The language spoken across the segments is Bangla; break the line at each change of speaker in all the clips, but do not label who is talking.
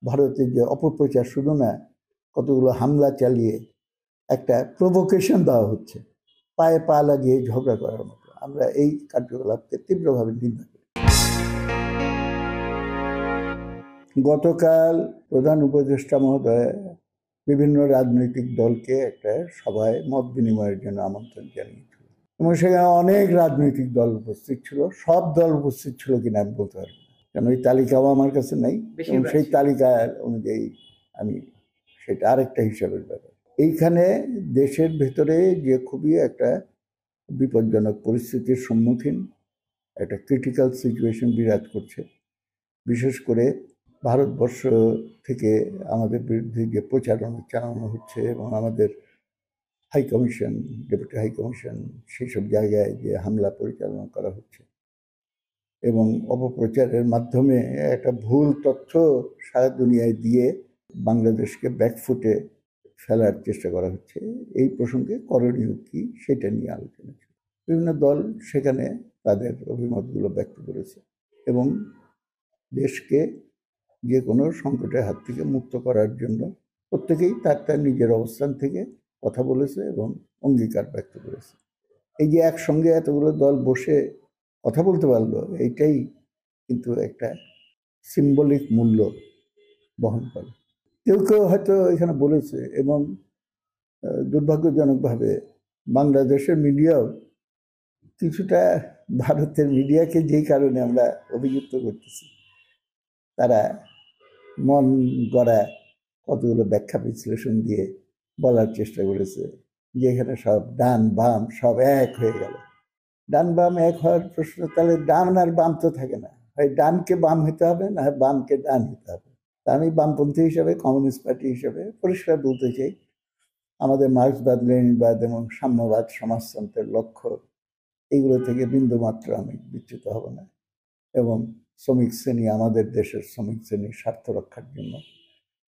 ভারতের যে অপপ্রচার শুধু না, কতগুলো হামলা চালিয়ে একটা প্রভোকেশন দেওয়া হচ্ছে, পায়ে পা লাগিয়ে ঝগড়া করার মতো। আমরা এই কার্যকলাপকে তীব্রভাবে নিন্দা করি। গতকাল প্রধান উপদেষ্টা মহোদয় বিভিন্ন রাজনৈতিক দলকে একটা সভায় মত বিনিময়ের জন্য আমন্ত্রণ জানিয়েছিল এবং সেখানে অনেক রাজনৈতিক দল উপস্থিত ছিল। সব দল উপস্থিত ছিল কিনা আমি বলতে পারবো না, কারণ ওই তালিকাও আমার কাছে নেই এবং সেই তালিকা অনুযায়ী আমি সেটা আরেকটা হিসাবের ব্যাপার। এইখানে দেশের ভেতরে যে খুবই একটা বিপজ্জনক পরিস্থিতির সম্মুখীন, একটা ক্রিটিক্যাল সিচুয়েশন বিরাজ করছে। বিশেষ করে ভারতবর্ষ থেকে আমাদের বিরুদ্ধে যে প্রচারণা চালানো হচ্ছে এবং আমাদের high commission, deputy high commission, সেই সব জায়গায় যে হামলা পরিচালনা করা হচ্ছে এবং অপপ্রচারের মাধ্যমে একটা ভুল তথ্য সারা দুনিয়ায় দিয়ে বাংলাদেশকে ব্যাকফুটে ফেলার চেষ্টা করা হচ্ছে। এই প্রসঙ্গে করণীয় কী সেটা নিয়ে আলোচনা ছিল। বিভিন্ন দল সেখানে তাদের অভিমতগুলো ব্যক্ত করেছে এবং দেশকে যে কোনো সংকটের হাত থেকে মুক্ত করার জন্য প্রত্যেকেই তার নিজের অবস্থান থেকে কথা বলেছে এবং অঙ্গীকার ব্যক্ত করেছে। এই যে একসঙ্গে এতগুলো দল বসে কথা বলতে পারলো, এইটাই কিন্তু একটা সিম্বলিক মূল্য বহন করে। কেউ কেউ হয়তো এখানে বলেছে, এবং দুর্ভাগ্যজনকভাবে বাংলাদেশের মিডিয়াও কিছুটা ভারতের মিডিয়াকে যেই কারণে আমরা অভিযুক্ত করতেছি, তারা মন গড়া কতগুলো ব্যাখ্যা বিশ্লেষণ দিয়ে বলার চেষ্টা করেছে যে এখানে সব ডান বাম সব এক হয়ে গেল। ডান বাম এক হওয়ার প্রশ্ন, তাহলে ডান আর বাম তো থাকে না, হয় ডানকে বাম হতে হবে, না হয় বামকে ডান হতে হবে। তা আমি বামপন্থী হিসাবে, কমিউনিস্ট পার্টি হিসাবে পরিষ্কার বলতে চাই, আমাদের মার্ক্সবাদ, লেনিনবাদ এবং সাম্যবাদ সমাজতন্ত্রের লক্ষ্য, এইগুলো থেকে বিন্দুমাত্র আমি বিচ্যুত হব না এবং শ্রমিক শ্রেণী, আমাদের দেশের শ্রমিক শ্রেণীর স্বার্থ রক্ষার জন্য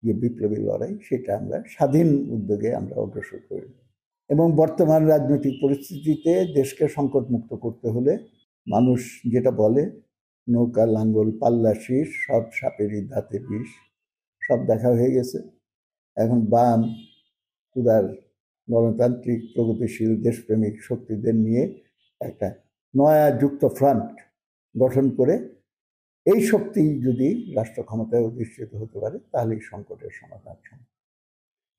যে বিপ্লবী লড়াই, সেটা আমরা স্বাধীন উদ্যোগে আমরা অগ্রসর করি। এবং বর্তমান রাজনৈতিক পরিস্থিতিতে দেশকে সংকটমুক্ত করতে হলে মানুষ যেটা বলে, নৌকা লাঙ্গল পাল্লা শীষ, সব সাপেরই দাঁতে বিষ, সব দেখা হয়ে গেছে। এখন বাম উদার গণতান্ত্রিক প্রগতিশীল দেশপ্রেমিক শক্তিদের নিয়ে একটা নয়া যুক্ত ফ্রন্ট গঠন করে এই শক্তি যদি রাষ্ট্র ক্ষমতায় অধিষ্ঠিত হতে পারে, তাহলে এই সংকটের সমাধান সম্ভব।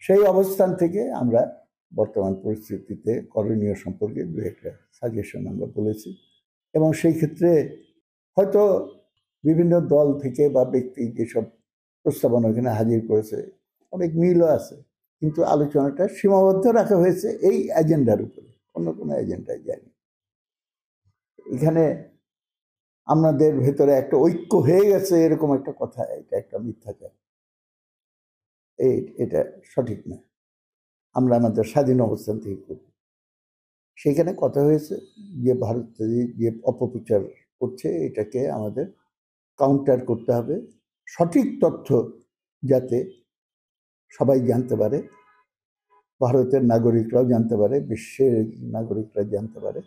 সেই অবস্থান থেকে আমরা বর্তমান পরিস্থিতিতে করণীয় সম্পর্কে দু একটা সাজেশন আমরা বলেছি এবং সেই ক্ষেত্রে হয়তো বিভিন্ন দল থেকে বা ব্যক্তি যেসব প্রস্তাবনা এখানে হাজির করেছে অনেক মিলও আছে, কিন্তু আলোচনাটা সীমাবদ্ধ রাখা হয়েছে এই এজেন্ডার উপরে, অন্য কোনো এজেন্ডায় যায়নি। এখানে আমাদের ভেতরে একটা ঐক্য হয়ে গেছে এরকম একটা কথা, এটা একটা মিথ্যাচার, এটা সঠিক না। আমরা আমাদের স্বাধীন অবস্থান থেকে করি। সেখানে কথা হয়েছে যে ভারত যে অপপ্রচার করছে, এটাকে আমাদের কাউন্টার করতে হবে, সঠিক তথ্য যাতে সবাই জানতে পারে, ভারতের নাগরিকরাও জানতে পারে, বিশ্বের নাগরিকরা জানতে পারে,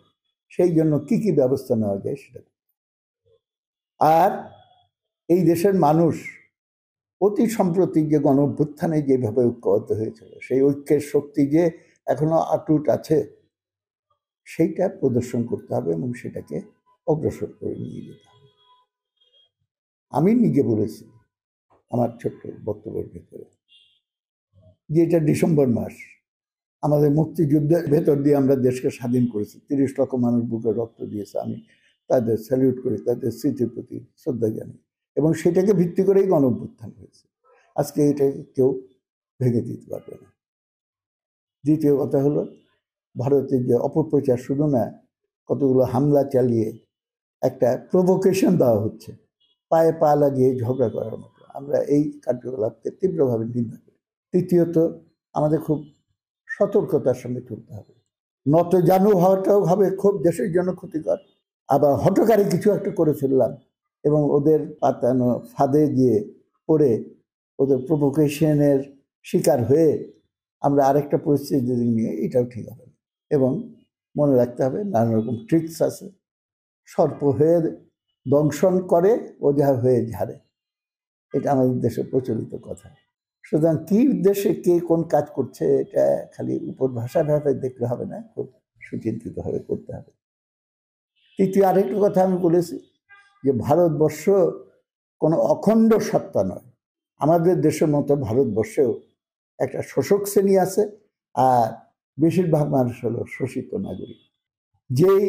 সেই জন্য কি কি ব্যবস্থা নেওয়া যায় সেটা। আর এই দেশের মানুষ অতি সম্প্রতি যে গণ অভ্যুত্থানে যেভাবে ঐক্যবদ্ধ হয়েছিল, সেই ঐক্যের শক্তি যে এখনো অটুট আছে, সেইটা প্রদর্শন করতে হবে এবং সেটাকে অগ্রসর করে নিয়ে যেতে হবে। আমি নিজে বলেছি আমার ছোট্ট বক্তব্যের ভেতরে যে এটা ডিসেম্বর মাস, আমাদের মুক্তিযুদ্ধের ভেতর দিয়ে আমরা দেশকে স্বাধীন করেছি, 30 লক্ষ মানুষ বুকে রক্ত দিয়েছে, আমি তাদের স্যালিউট করি, তাদের স্মৃতির প্রতি শ্রদ্ধা জানাই এবং সেটাকে ভিত্তি করেই গণ অভ্যুত্থান হয়েছে। আজকে এটাকে কেউ ভেঙে দিতে পারবে না। দ্বিতীয় কথা হলো, ভারতের যে অপপ্রচার শুধু না, কতগুলো হামলা চালিয়ে একটা প্রভোকেশন দেওয়া হচ্ছে, পায়ে পা লাগিয়ে ঝগড়া করার মতো। আমরা এই কার্যকলাপকে তীব্রভাবে নিন্দা করি। তৃতীয়ত, আমাদের খুব সতর্কতার সঙ্গে চলতে হবে। নত জানু হওয়াটাও হবে খুব দেশের জন্য ক্ষতিকর। আবার হঠকারী কিছু একটা করে ফেললাম এবং ওদের পাতানো ফাঁদে গিয়ে পড়ে ওদের প্রভোকেশনের শিকার হয়ে আমরা আরেকটা পরিস্থিতি নিয়ে, এটাও ঠিক হবে। এবং মনে রাখতে হবে নানা রকম ট্রিক্স আছে। সর্প হয়ে দংশন করে, ওঝা হয়ে ঝাড়ে। এটা আমাদের দেশে প্রচলিত কথা। সুতরাং কী উদ্দেশ্যে কে কোন কাজ করছে এটা খালি উপর ভাষাভাবে দেখলে হবে না, খুব সুচিন্তিতভাবে করতে হবে। তৃতীয় আরেকটা কথা আমি বলেছি যে ভারতবর্ষ কোনো অখণ্ড সত্তা নয়। আমাদের দেশের মতো ভারতবর্ষেও একটা শোষক শ্রেণী আছে, আর বেশিরভাগ মানুষ হলো শোষিত নাগরিক। যেই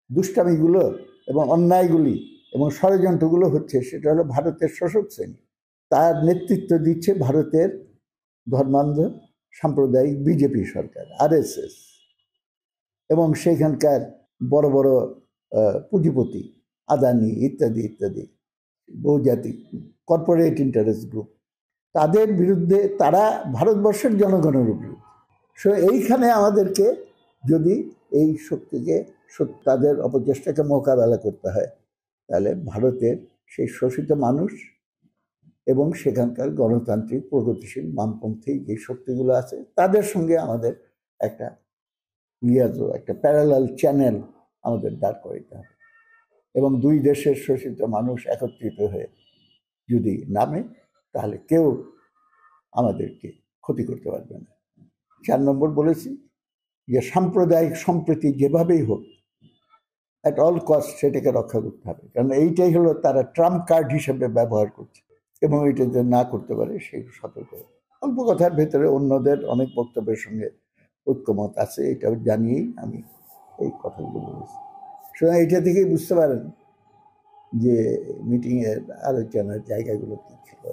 দুষ্টামিগুলো এবং অন্যায়গুলি এবং ষড়যন্ত্রগুলো হচ্ছে সেটা হলো ভারতের শোষক শ্রেণী। তার নেতৃত্ব দিচ্ছে ভারতের ধর্মান্ধ সাম্প্রদায়িক বিজেপি সরকার, আরএসএস, এবং সেখানকার বড় বড় পুঁজিপতি আদানি ইত্যাদি ইত্যাদি বহুজাতিক কর্পোরেট ইন্টারেস্ট গ্রুপ, তাদের বিরুদ্ধে, তারা ভারতবর্ষের জনগণের বিরুদ্ধে। সো এইখানে আমাদেরকে যদি এই শক্তিকে, তাদের অপচেষ্টাকে মোকাবেলা করতে হয়, তাহলে ভারতের সেই শোষিত মানুষ এবং সেখানকার গণতান্ত্রিক প্রগতিশীল বামপন্থী যে শক্তিগুলো আছে তাদের সঙ্গে আমাদের একটা একটা প্যারালাল চ্যানেল আমাদের দাঁড় করাইতে হবে, এবং দুই দেশের শোষিত মানুষ একত্রিত হয়ে যদি নামে তাহলে কেউ আমাদেরকে ক্ষতি করতে পারবে না। 4 নম্বর বলেছি যে সাম্প্রদায়িক সম্প্রীতি যেভাবেই হোক অ্যাট অল কস্ট সেটাকে রক্ষা করতে হবে, কারণ এইটাই হলো তারা ট্রাম্প কার্ড হিসেবে ব্যবহার করছে, এবং এটা যে না করতে পারে সেই সতর্ক। অল্প কথার ভেতরে অন্যদের অনেক বক্তব্যের সঙ্গে ঐক্যমত আছে, এটা জানিয়েই আমি এই কথাগুলো বলেছি। সুতরাং এইটা থেকেই বুঝতে পারেন যে মিটিংয়ের আলোচনার জায়গাগুলো কী ছিল।